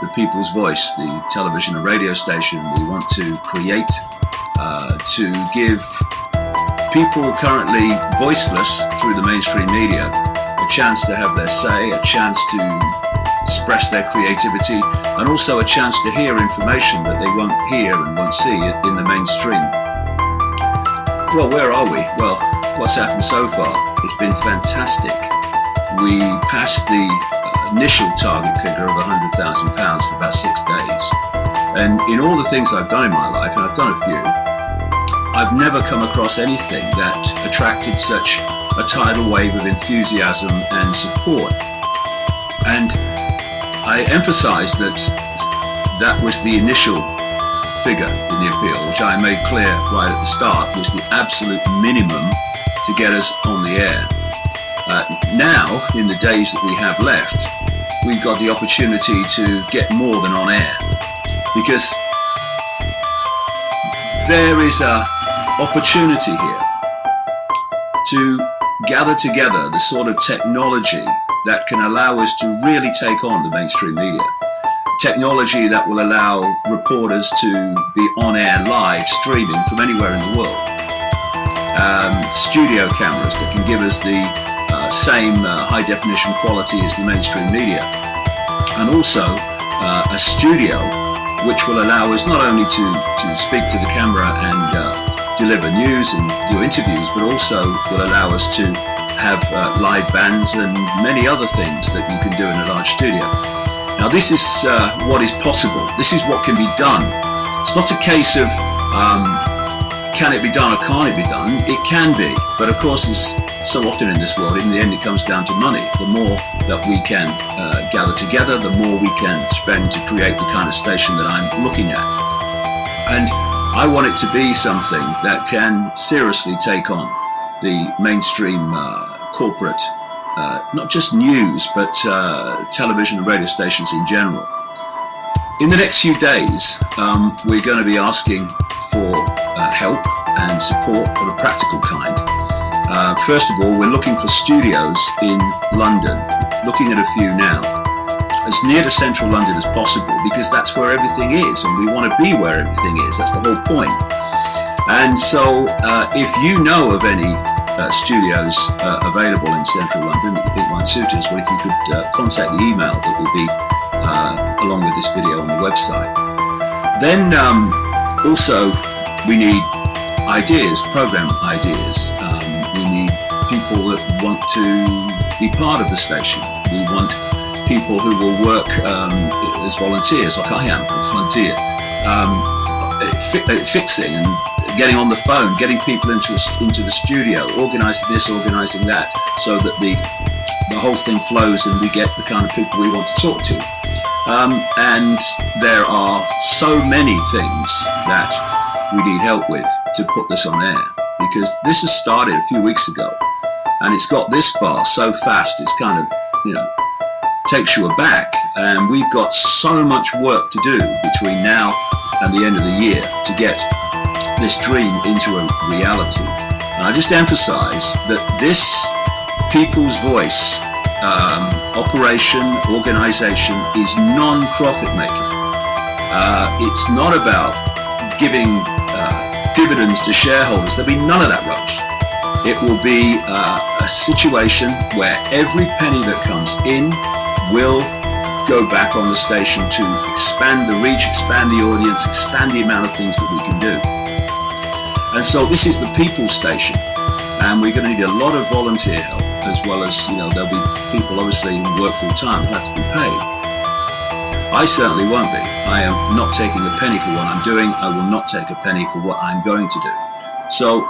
the people's voice, the television and radio station. We want to create to give people currently voiceless through the mainstream media a chance to have their say, a chance to express their creativity, and also a chance to hear information that they won't hear and won't see in the mainstream. Well, where are we? Well, what's happened so far? It's been fantastic. We passed the initial target figure of £100,000 for about 6 days. And in all the things I've done in my life, and I've done a few, I've never come across anything that attracted such a tidal wave of enthusiasm and support. And I emphasize that that was the initial figure in the appeal, which I made clear right at the start was the absolute minimum to get us on the air. Now, in the days that we have left, we've got the opportunity to get more than on air, because there is an opportunity here to gather together the sort of technology that can allow us to really take on the mainstream media. Technology that will allow reporters to be on air live streaming from anywhere in the world. Studio cameras that can give us the same high definition quality as the mainstream media. And also a studio which will allow us not only to speak to the camera and deliver news and do interviews, but also will allow us to have live bands and many other things that you can do in a large studio. Now this is what is possible. This is what can be done. It's not a case of can it be done or can't it be done? It can be, but of course as so often in this world, in the end it comes down to money. The more that we can gather together, the more we can spend to create the kind of station that I'm looking at. And I want it to be something that can seriously take on the mainstream corporate, not just news, but television and radio stations in general. In the next few days, we're going to be asking for help and support of a practical kind. First of all, we're looking for studios in London, looking at a few now, as near to central London as possible, because that's where everything is, and we want to be where everything is. That's the whole point. And so if you know of any studios available in central London that you think might suit us, well, if you could contact the email that will be along with this video on the website. Then also we need ideas, program ideas. We need people that want to be part of the station. We want people who will work as volunteers, like I am, a volunteer, fixing and getting on the phone, getting people into the studio, organising this, organising that, so that the whole thing flows and we get the kind of people we want to talk to. And there are so many things that we need help with to put this on air, because this has started a few weeks ago and it's got this far so fast, it's kind of, takes you aback, and we've got so much work to do between now and the end of the year to get this dream into a reality. And I just emphasize that this people's voice operation, organization is non-profit making. It's not about giving dividends to shareholders. There'll be none of that rubbish. It will be a situation where every penny that comes in will go back on the station to expand the reach, expand the audience, expand the amount of things that we can do. And so this is the people's station, and we're going to need a lot of volunteer help, as well as, there'll be people obviously who work full time who have to be paid. I certainly won't be. I am not taking a penny for what I'm doing. I will not take a penny for what I'm going to do. So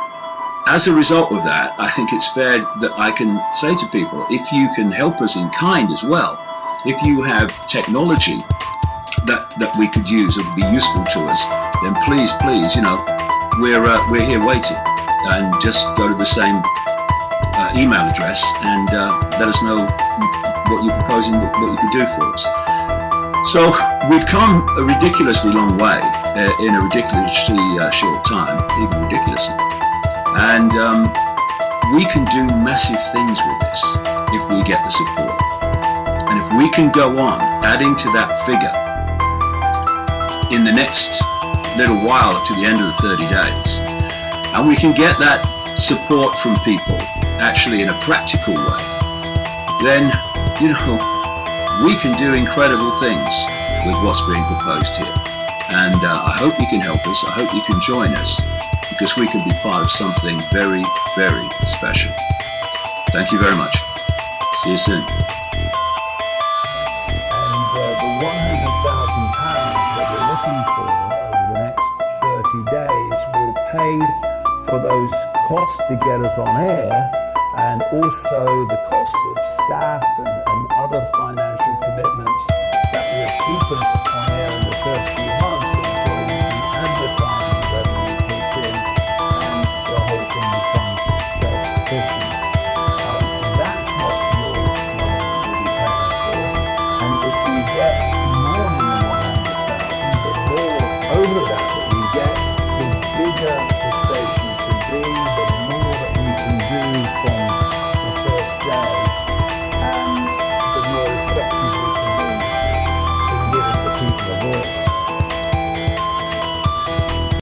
as a result of that, I think it's fair that I can say to people, if you can help us in kind as well, if you have technology that we could use that would be useful to us, then please, we're here waiting. And just go to the same email address and let us know what you're proposing, what you could do for us. So we've come a ridiculously long way in a ridiculously short time, even ridiculously. And we can do massive things with this if we get the support. And if we can go on adding to that figure in the next little while up to the end of the 30 days, and we can get that support from people actually in a practical way, then, you know, we can do incredible things with what's being proposed here. And I hope you can help us. I hope you can join us, because we can be part of something very, very special. Thank you very much. See you soon. And the £100,000 that we're looking for over the next 30 days will pay for those costs to get us on air, and also the costs of staff and other